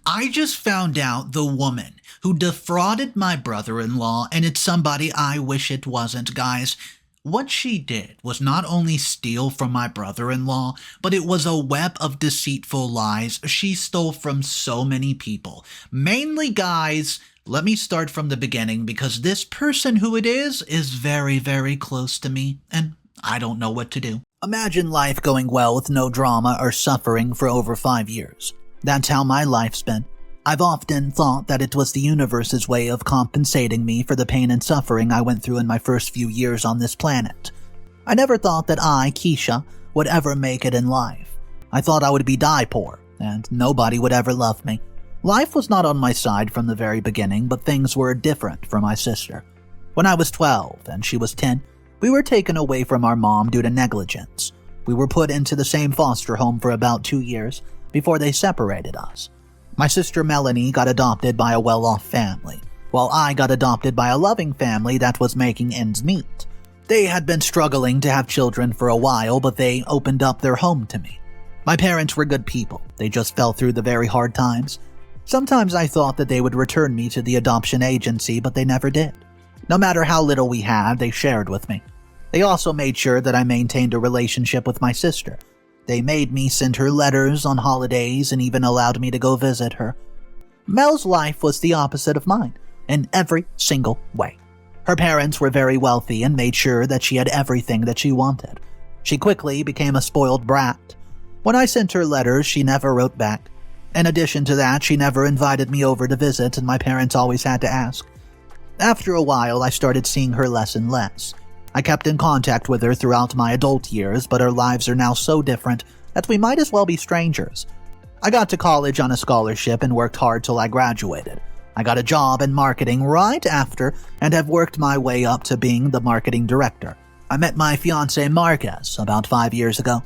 I just found out the woman who defrauded my brother-in-law, and it's somebody I wish it wasn't, guys. What she did was not only steal from my brother-in-law, but it was a web of deceitful lies she stole from so many people. Mainly, guys, let me start from the beginning because this person who it is very, very close to me, and I don't know what to do. Imagine life going well with no drama or suffering for over 5 years. That's how my life's been. I've often thought that it was the universe's way of compensating me for the pain and suffering I went through in my first few years on this planet. I never thought that I, Keisha, would ever make it in life. I thought I would be die poor, and nobody would ever love me. Life was not on my side from the very beginning, but things were different for my sister. When I was 12 and she was 10, we were taken away from our mom due to negligence. We were put into the same foster home for about 2 years before they separated us. My sister Melanie got adopted by a well-off family, while I got adopted by a loving family that was making ends meet. They had been struggling to have children for a while, but they opened up their home to me. My parents were good people. They just fell through the very hard times. Sometimes I thought that they would return me to the adoption agency, but they never did. No matter how little we had, they shared with me. They also made sure that I maintained a relationship with my sister. They made me send her letters on holidays and even allowed me to go visit her. Mel's life was the opposite of mine, in every single way. Her parents were very wealthy and made sure that she had everything that she wanted. She quickly became a spoiled brat. When I sent her letters, she never wrote back. In addition to that, she never invited me over to visit, and my parents always had to ask. After a while, I started seeing her less and less. I kept in contact with her throughout my adult years, but our lives are now so different that we might as well be strangers. I got to college on a scholarship and worked hard till I graduated. I got a job in marketing right after and have worked my way up to being the marketing director. I met my fiancé Marcus about 5 years ago.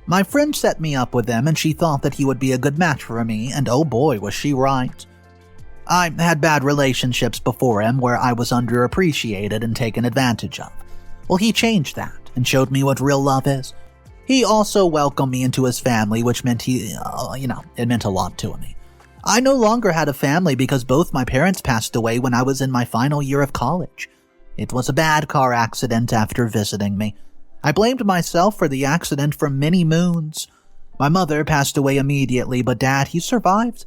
My friend set me up with him and she thought that he would be a good match for me, and oh boy was she right. I had bad relationships before him where I was underappreciated and taken advantage of. Well, he changed that and showed me what real love is. He also welcomed me into his family, which meant it meant a lot to me. I no longer had a family because both my parents passed away when I was in my final year of college. It was a bad car accident after visiting me. I blamed myself for the accident for many moons. My mother passed away immediately, but Dad, he survived.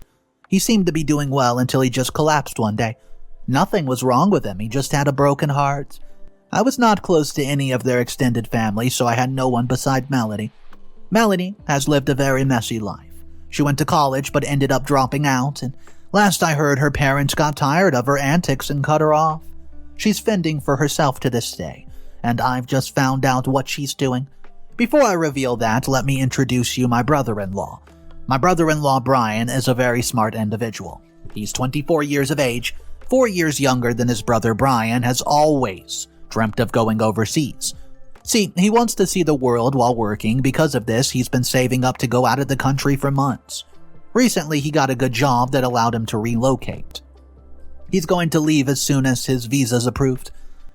He seemed to be doing well until he just collapsed one day. Nothing was wrong with him, he just had a broken heart. I was not close to any of their extended family, so I had no one beside Melanie. Melanie has lived a very messy life. She went to college but ended up dropping out, and last I heard her parents got tired of her antics and cut her off. She's fending for herself to this day, and I've just found out what she's doing. Before I reveal that, let me introduce you my brother-in-law. My brother-in-law Brian is a very smart individual. He's 24 years of age, 4 years younger than his brother Brian, has always dreamt of going overseas. See, he wants to see the world while working. Because of this, he's been saving up to go out of the country for months. Recently, he got a good job that allowed him to relocate. He's going to leave as soon as his visa's approved.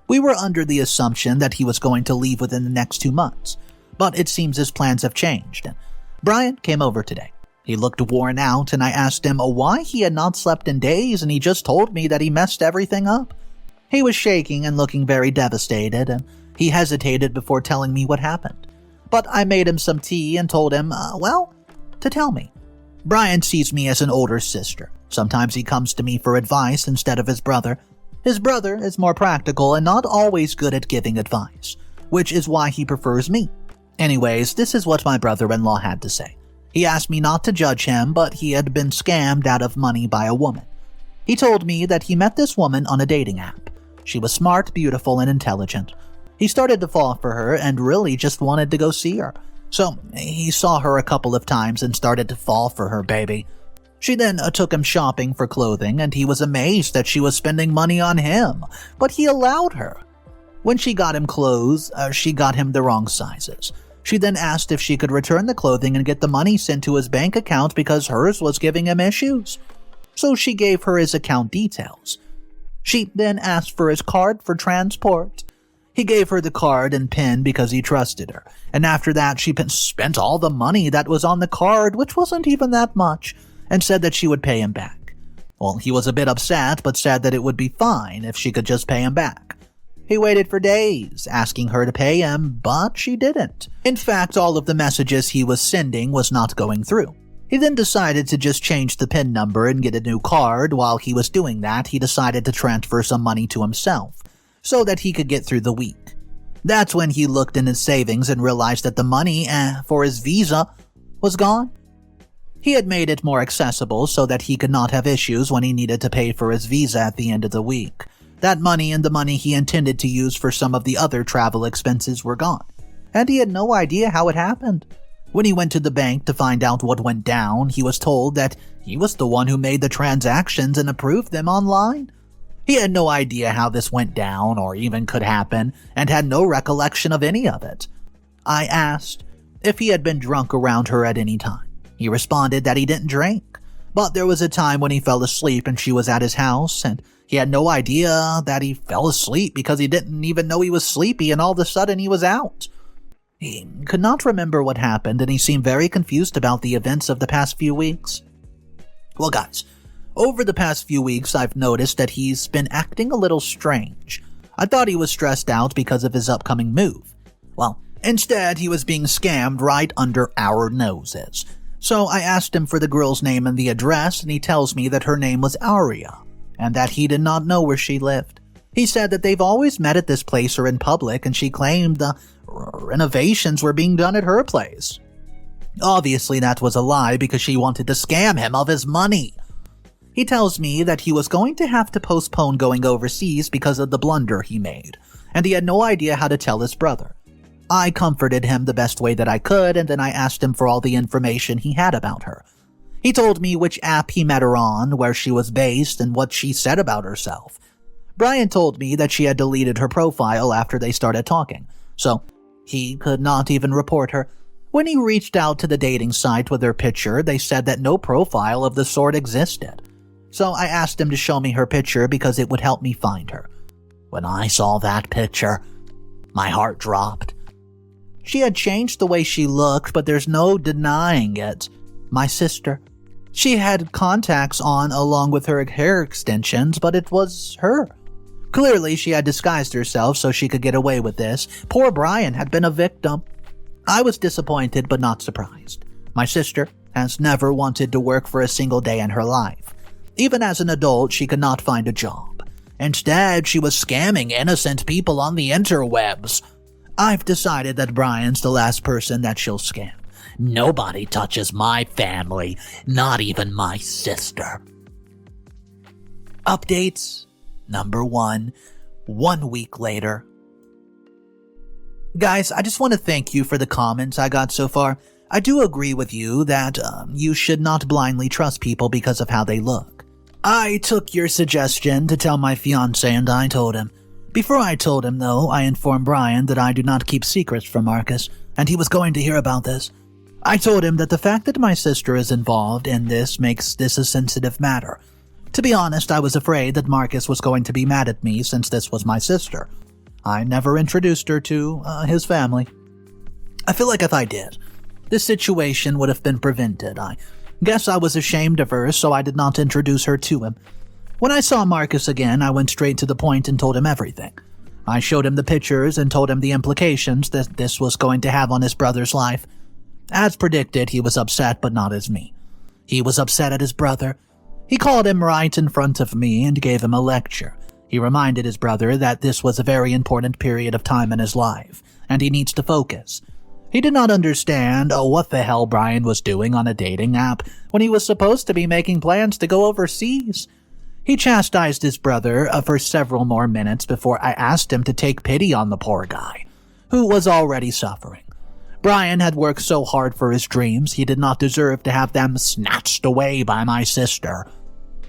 We were under the assumption that he was going to leave within the next 2 months, but it seems his plans have changed, and Brian came over today. He looked worn out, and I asked him why he had not slept in days, and he just told me that he messed everything up. He was shaking and looking very devastated, and he hesitated before telling me what happened. But I made him some tea and told him, to tell me. Brian sees me as an older sister. Sometimes he comes to me for advice instead of his brother. His brother is more practical and not always good at giving advice, which is why he prefers me. Anyways, this is what my brother-in-law had to say. He asked me not to judge him, but he had been scammed out of money by a woman. He told me that he met this woman on a dating app. She was smart, beautiful, and intelligent. He started to fall for her and really just wanted to go see her. So he saw her a couple of times and started to fall for her, baby. She then took him shopping for clothing, and he was amazed that she was spending money on him, but he allowed her. When she got him clothes, she got him the wrong sizes. She then asked if she could return the clothing and get the money sent to his bank account because hers was giving him issues. So she gave her his account details. She then asked for his card for transport. He gave her the card and PIN because he trusted her, and after that she spent all the money that was on the card, which wasn't even that much, and said that she would pay him back. Well, he was a bit upset, but said that it would be fine if she could just pay him back. He waited for days, asking her to pay him, but she didn't. In fact, all of the messages he was sending was not going through. He then decided to just change the PIN number and get a new card. While he was doing that, he decided to transfer some money to himself, so that he could get through the week. That's when he looked in his savings and realized that the money for his visa was gone. He had made it more accessible so that he could not have issues when he needed to pay for his visa at the end of the week. That money and the money he intended to use for some of the other travel expenses were gone, and he had no idea how it happened. When he went to the bank to find out what went down, he was told that he was the one who made the transactions and approved them online. He had no idea how this went down or even could happen, and had no recollection of any of it. I asked if he had been drunk around her at any time. He responded that he didn't drink, but there was a time when he fell asleep and she was at his house, and he had no idea that he fell asleep because he didn't even know he was sleepy, and all of a sudden he was out. He could not remember what happened, and he seemed very confused about the events of the past few weeks. Well, guys, over the past few weeks, I've noticed that he's been acting a little strange. I thought he was stressed out because of his upcoming move. Well, instead, he was being scammed right under our noses. So I asked him for the girl's name and the address, and he tells me that her name was Aria, and that he did not know where she lived. He said that they've always met at this place or in public, and she claimed the renovations were being done at her place. Obviously, that was a lie because she wanted to scam him of his money. He tells me that he was going to have to postpone going overseas because of the blunder he made, and he had no idea how to tell his brother. I comforted him the best way that I could, and then I asked him for all the information he had about her. He told me which app he met her on, where she was based, and what she said about herself. Brian told me that she had deleted her profile after they started talking, so he could not even report her. When he reached out to the dating site with her picture, they said that no profile of the sort existed. So I asked him to show me her picture because it would help me find her. When I saw that picture, my heart dropped. She had changed the way she looked, but there's no denying it. My sister. She had contacts on along with her hair extensions, but it was her. Clearly, she had disguised herself so she could get away with this. Poor Brian had been a victim. I was disappointed but not surprised. My sister has never wanted to work for a single day in her life. Even as an adult, she could not find a job. Instead, she was scamming innocent people on the interwebs. I've decided that Brian's the last person that she'll scam. Nobody touches my family, not even my sister. Updates number 1 week later. Guys, I just want to thank you for the comments I got so far. I do agree with you that you should not blindly trust people because of how they look. I took your suggestion to tell my fiancé and I told him. Before I told him, though, I informed Brian that I do not keep secrets from Marcus, and he was going to hear about this. I told him that the fact that my sister is involved in this makes this a sensitive matter. To be honest, I was afraid that Marcus was going to be mad at me since this was my sister. I never introduced her to his family. I feel like if I did, this situation would have been prevented. I guess I was ashamed of her, so I did not introduce her to him. When I saw Marcus again, I went straight to the point and told him everything. I showed him the pictures and told him the implications that this was going to have on his brother's life. As predicted, he was upset, but not as me. He was upset at his brother. He called him right in front of me and gave him a lecture. He reminded his brother that this was a very important period of time in his life, and he needs to focus. He did not understand what the hell Brian was doing on a dating app when he was supposed to be making plans to go overseas. He chastised his brother for several more minutes before I asked him to take pity on the poor guy, who was already suffering. Brian had worked so hard for his dreams, he did not deserve to have them snatched away by my sister.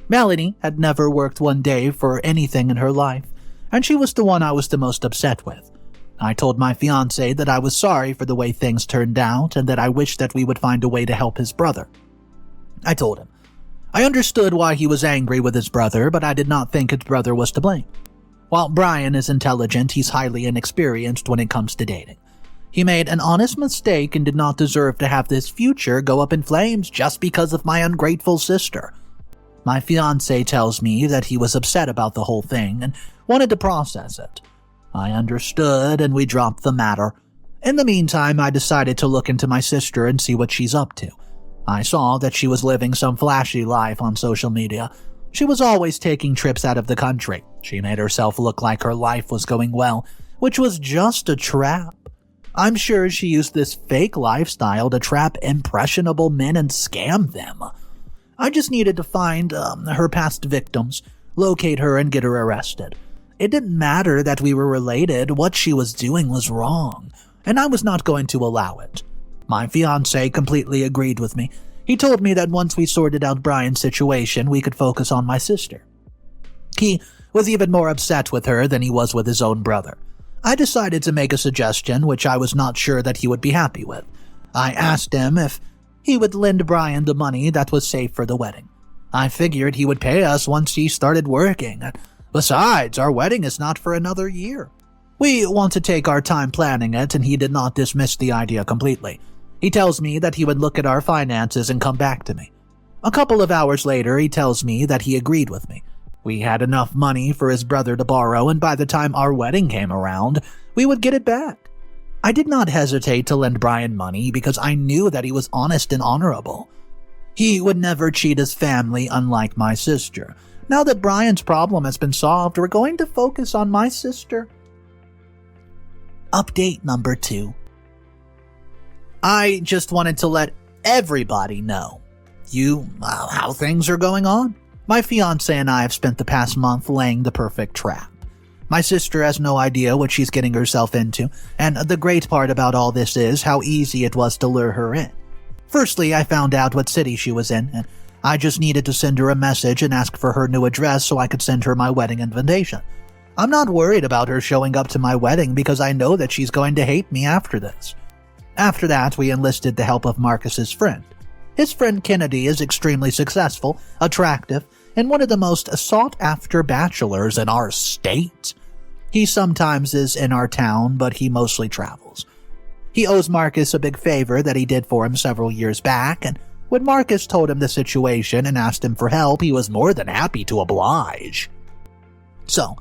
Melanie had never worked one day for anything in her life, and she was the one I was the most upset with. I told my fiancé that I was sorry for the way things turned out and that I wished that we would find a way to help his brother. I told him I understood why he was angry with his brother, but I did not think his brother was to blame. While Brian is intelligent, he's highly inexperienced when it comes to dating. He made an honest mistake and did not deserve to have this future go up in flames just because of my ungrateful sister. My fiancé tells me that he was upset about the whole thing and wanted to process it. I understood and we dropped the matter. In the meantime, I decided to look into my sister and see what she's up to. I saw that she was living some flashy life on social media. She was always taking trips out of the country. She made herself look like her life was going well, which was just a trap. I'm sure she used this fake lifestyle to trap impressionable men and scam them. I just needed to find her past victims, locate her, and get her arrested. It didn't matter that we were related. What she was doing was wrong, and I was not going to allow it. My fiancé completely agreed with me. He told me that once we sorted out Brian's situation, we could focus on my sister. He was even more upset with her than he was with his own brother. I decided to make a suggestion which I was not sure that he would be happy with. I asked him if he would lend Brian the money that was saved for the wedding. I figured he would pay us once he started working. Besides, our wedding is not for another year. We want to take our time planning it, and he did not dismiss the idea completely. He tells me that he would look at our finances and come back to me. A couple of hours later, he tells me that he agreed with me. We had enough money for his brother to borrow, and by the time our wedding came around, we would get it back. I did not hesitate to lend Brian money because I knew that he was honest and honorable. He would never cheat his family, unlike my sister. Now that Brian's problem has been solved, we're going to focus on my sister. Update number 2. I just wanted to let everybody know how things are going on. My fiancé and I have spent the past month laying the perfect trap. My sister has no idea what she's getting herself into, and the great part about all this is how easy it was to lure her in. Firstly, I found out what city she was in, and I just needed to send her a message and ask for her new address so I could send her my wedding invitation. I'm not worried about her showing up to my wedding because I know that she's going to hate me after this. After that, we enlisted the help of Marcus's friend. His friend Kennedy is extremely successful, attractive, and one of the most sought-after bachelors in our state. He sometimes is in our town, but he mostly travels. He owes Marcus a big favor that he did for him several years back, and when Marcus told him the situation and asked him for help, he was more than happy to oblige. So,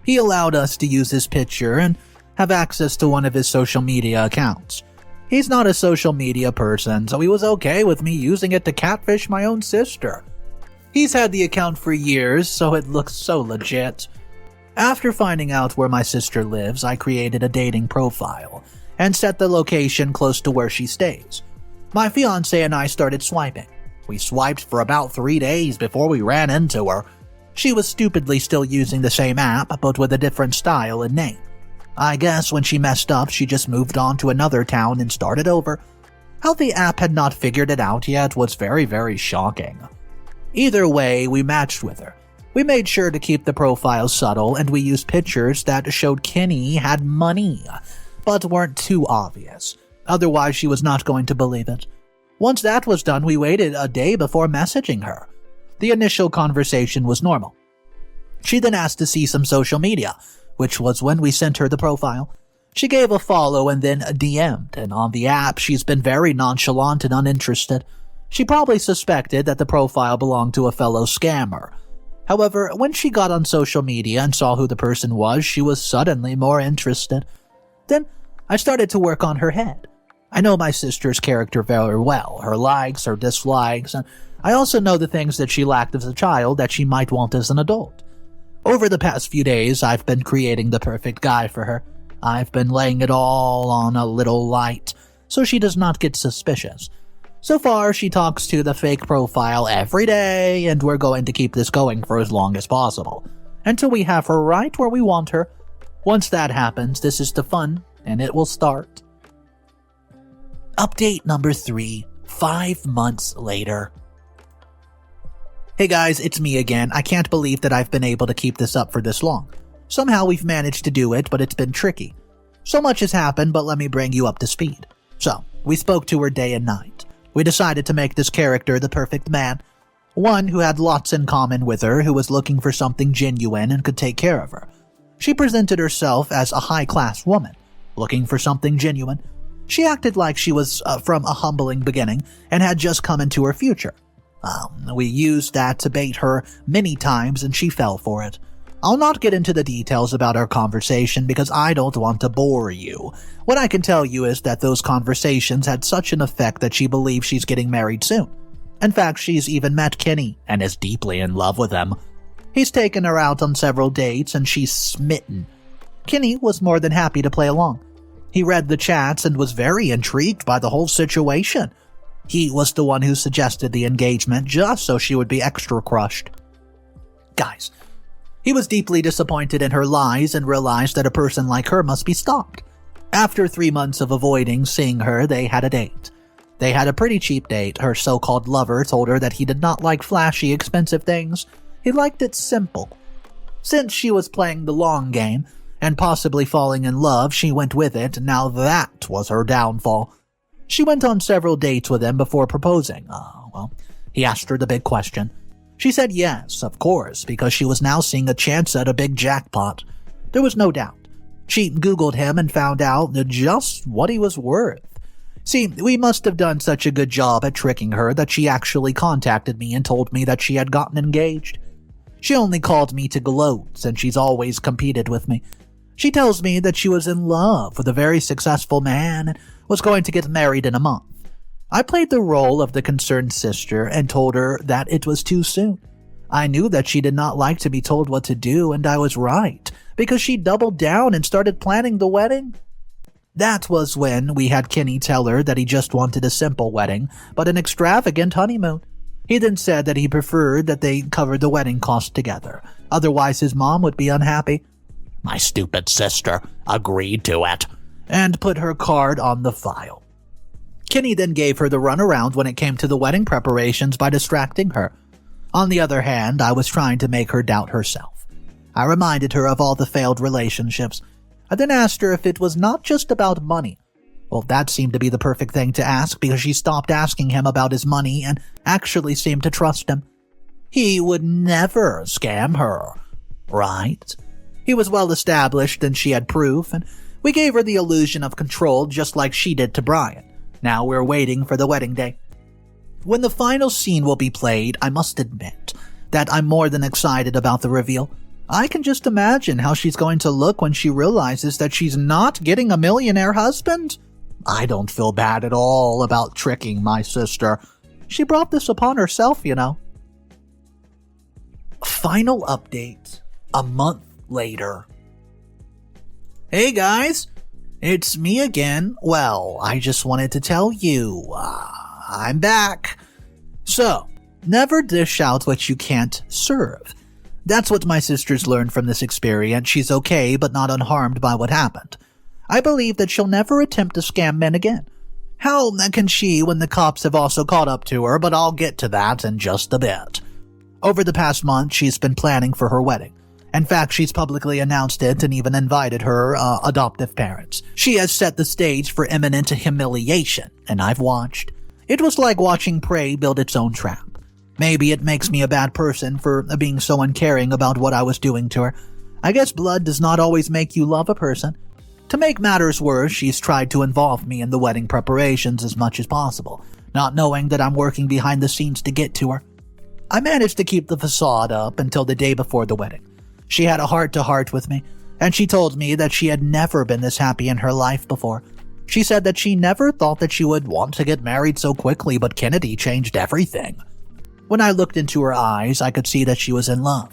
he allowed us to use his picture and have access to one of his social media accounts. He's not a social media person, so he was okay with me using it to catfish my own sister. He's had the account for years, so it looks so legit. After finding out where my sister lives, I created a dating profile and set the location close to where she stays. My fiancé and I started swiping. We swiped for about 3 days before we ran into her. She was stupidly still using the same app, but with a different style and name. I guess when she messed up, she just moved on to another town and started over. How the app had not figured it out yet was very, very shocking. Either way, we matched with her. We made sure to keep the profile subtle, and we used pictures that showed Kenny had money, but weren't too obvious. Otherwise, she was not going to believe it. Once that was done, we waited a day before messaging her. The initial conversation was normal. She then asked to see some social media, which was when we sent her the profile. She gave a follow and then DM'd, and on the app, she's been very nonchalant and uninterested. She probably suspected that the profile belonged to a fellow scammer. However, when she got on social media and saw who the person was, she was suddenly more interested. Then, I started to work on her head. I know my sister's character very well, her likes, her dislikes, and I also know the things that she lacked as a child that she might want as an adult. Over the past few days, I've been creating the perfect guy for her. I've been laying it all on a little light, so she does not get suspicious. So far, she talks to the fake profile every day, and we're going to keep this going for as long as possible, until we have her right where we want her. Once that happens, this is the fun, and it will start. Update number 3, 5 months later. Hey guys, it's me again. I can't believe that I've been able to keep this up for this long. Somehow we've managed to do it, but it's been tricky. So much has happened, but let me bring you up to speed. So, we spoke to her day and night. We decided to make this character the perfect man. One who had lots in common with her, who was looking for something genuine and could take care of her. She presented herself as a high-class woman. looking for something genuine. She acted like she was from a humbling beginning and had just come into her future. We used that to bait her many times and she fell for it. I'll not get into the details about our conversation because I don't want to bore you. What I can tell you is that those conversations had such an effect that she believes she's getting married soon. In fact, she's even met Kenny and is deeply in love with him. He's taken her out on several dates and she's smitten. Kenny was more than happy to play along. He read the chats and was very intrigued by the whole situation. He was the one who suggested the engagement just so she would be extra crushed. Guys, he was deeply disappointed in her lies and realized that a person like her must be stopped. After 3 months of avoiding seeing her, they had a date. They had a pretty cheap date. Her so-called lover told her that he did not like flashy, expensive things. He liked it simple. Since she was playing the long game and possibly falling in love, she went with it, and now that was her downfall. She went on several dates with him before proposing. He asked her the big question. She said yes, of course, because she was now seeing a chance at a big jackpot. There was no doubt. She Googled him and found out just what he was worth. See, we must have done such a good job at tricking her that she actually contacted me and told me that she had gotten engaged. She only called me to gloat since she's always competed with me. She tells me that she was in love with a very successful man and was going to get married in a month. I played the role of the concerned sister and told her that it was too soon. I knew that she did not like to be told what to do, and I was right, because she doubled down and started planning the wedding. That was when we had Kenny tell her that he just wanted a simple wedding, but an extravagant honeymoon. He then said that he preferred that they cover the wedding costs together, otherwise his mom would be unhappy. My stupid sister agreed to it, and put her card on the file. Kenny then gave her the runaround when it came to the wedding preparations by distracting her. On the other hand, I was trying to make her doubt herself. I reminded her of all the failed relationships. I then asked her if it was not just about money. Well, that seemed to be the perfect thing to ask because she stopped asking him about his money and actually seemed to trust him. He would never scam her, right? He was well established and she had proof, and we gave her the illusion of control just like she did to Brian. Now we're waiting for the wedding day. When the final scene will be played, I must admit that I'm more than excited about the reveal. I can just imagine how she's going to look when she realizes that she's not getting a millionaire husband. I don't feel bad at all about tricking my sister. She brought this upon herself, you know. Final update, a month later. Hey guys, it's me again. Well, I just wanted to tell you, I'm back. So, never dish out what you can't serve. That's what my sister's learned from this experience. She's okay, but not unharmed by what happened. I believe that she'll never attempt to scam men again. How can she when the cops have also caught up to her, but I'll get to that in just a bit. Over the past month, she's been planning for her wedding. In fact, she's publicly announced it and even invited her adoptive parents. She has set the stage for imminent humiliation, and I've watched. It was like watching prey build its own trap. Maybe it makes me a bad person for being so uncaring about what I was doing to her. I guess blood does not always make you love a person. To make matters worse, she's tried to involve me in the wedding preparations as much as possible, not knowing that I'm working behind the scenes to get to her. I managed to keep the facade up until the day before the wedding. She had a heart-to-heart with me, and she told me that she had never been this happy in her life before. She said that she never thought that she would want to get married so quickly, but Kennedy changed everything. When I looked into her eyes, I could see that she was in love.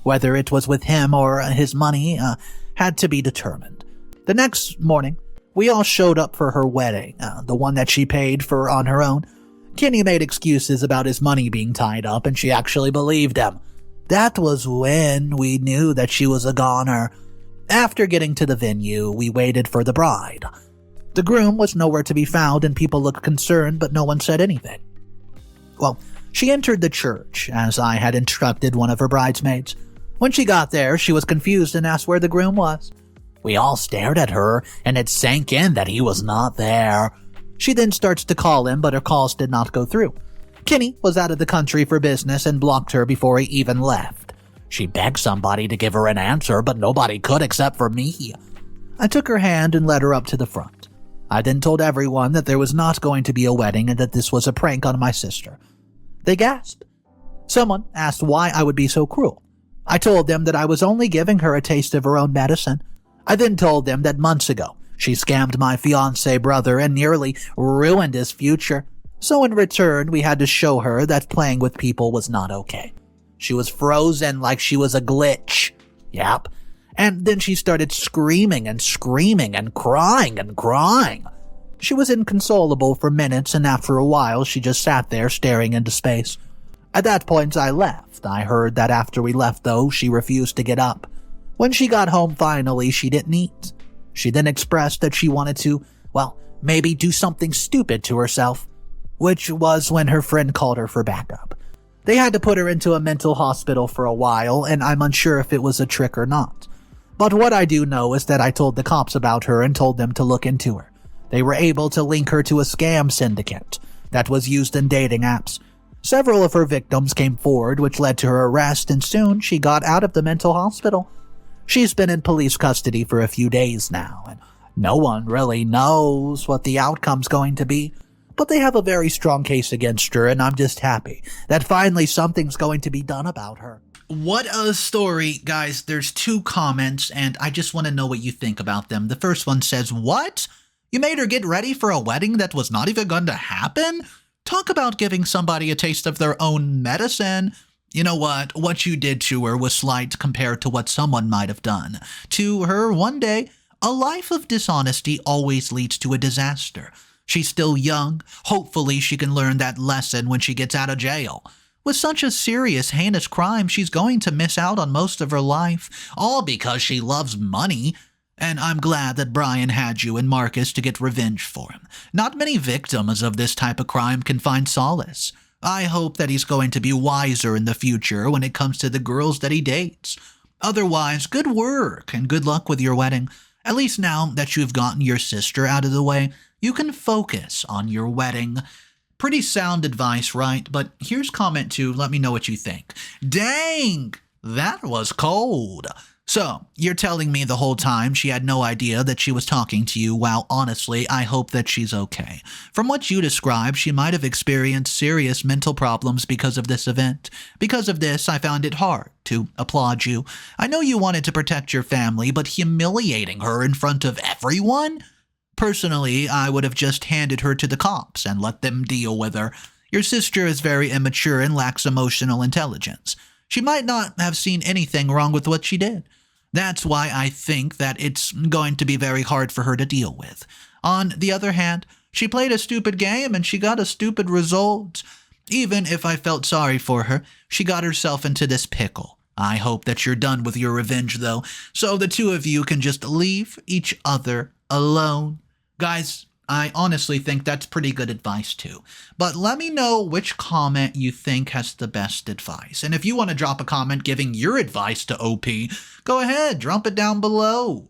Whether it was with him or his money had to be determined. The next morning, we all showed up for her wedding, the one that she paid for on her own. Kenny made excuses about his money being tied up, and she actually believed him. That was when we knew that she was a goner. After getting to the venue, we waited for the bride. The groom was nowhere to be found, and people looked concerned, but no one said anything. Well, she entered the church, as I had instructed one of her bridesmaids. When she got there, she was confused and asked where the groom was. We all stared at her, and it sank in that he was not there. She then starts to call him, but her calls did not go through. Kenny was out of the country for business and blocked her before he even left. She begged somebody to give her an answer, but nobody could except for me. I took her hand and led her up to the front. I then told everyone that there was not going to be a wedding and that this was a prank on my sister. They gasped. Someone asked why I would be so cruel. I told them that I was only giving her a taste of her own medicine. I then told them that months ago, she scammed my fiancé brother and nearly ruined his future. So in return, we had to show her that playing with people was not okay. She was frozen like she was a glitch. Yep. And then she started screaming and screaming and crying and crying. She was inconsolable for minutes, and after a while, she just sat there staring into space. At that point, I left. I heard that after we left, though, she refused to get up. When she got home finally, she didn't eat. She then expressed that she wanted to, maybe do something stupid to herself, which was when her friend called her for backup. They had to put her into a mental hospital for a while, and I'm unsure if it was a trick or not. But what I do know is that I told the cops about her and told them to look into her. They were able to link her to a scam syndicate that was used in dating apps. Several of her victims came forward, which led to her arrest, and soon she got out of the mental hospital. She's been in police custody for a few days now, and no one really knows what the outcome's going to be. But they have a very strong case against her, and I'm just happy that finally something's going to be done about her. What a story, guys. There's 2 comments, and I just want to know what you think about them. The first one says, "What? You made her get ready for a wedding that was not even going to happen? Talk about giving somebody a taste of their own medicine. You know what? What you did to her was slight compared to what someone might have done to her one day. A life of dishonesty always leads to a disaster. She's still young. Hopefully she can learn that lesson when she gets out of jail. With such a serious, heinous crime, she's going to miss out on most of her life, all because she loves money. And I'm glad that Brian had you and Marcus to get revenge for him. Not many victims of this type of crime can find solace. I hope that he's going to be wiser in the future when it comes to the girls that he dates. Otherwise, good work and good luck with your wedding. At least now that you've gotten your sister out of the way, you can focus on your wedding." Pretty sound advice, right? But here's comment 2. Let me know what you think. Dang, that was cold. So, you're telling me the whole time she had no idea that she was talking to you? Well, honestly, I hope that she's okay. From what you described, she might have experienced serious mental problems because of this event. Because of this, I found it hard to applaud you. I know you wanted to protect your family, but humiliating her in front of everyone? Personally, I would have just handed her to the cops and let them deal with her. Your sister is very immature and lacks emotional intelligence. She might not have seen anything wrong with what she did. That's why I think that it's going to be very hard for her to deal with. On the other hand, she played a stupid game and she got a stupid result. Even if I felt sorry for her, she got herself into this pickle. I hope that you're done with your revenge, though, so the 2 of you can just leave each other alone. Guys, I honestly think that's pretty good advice too. But let me know which comment you think has the best advice. And if you want to drop a comment giving your advice to OP, go ahead, drop it down below.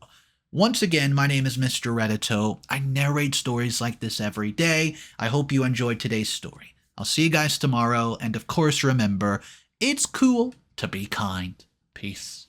Once again, my name is Mr. Reddito. I narrate stories like this every day. I hope you enjoyed today's story. I'll see you guys tomorrow. And of course, remember, it's cool to be kind. Peace.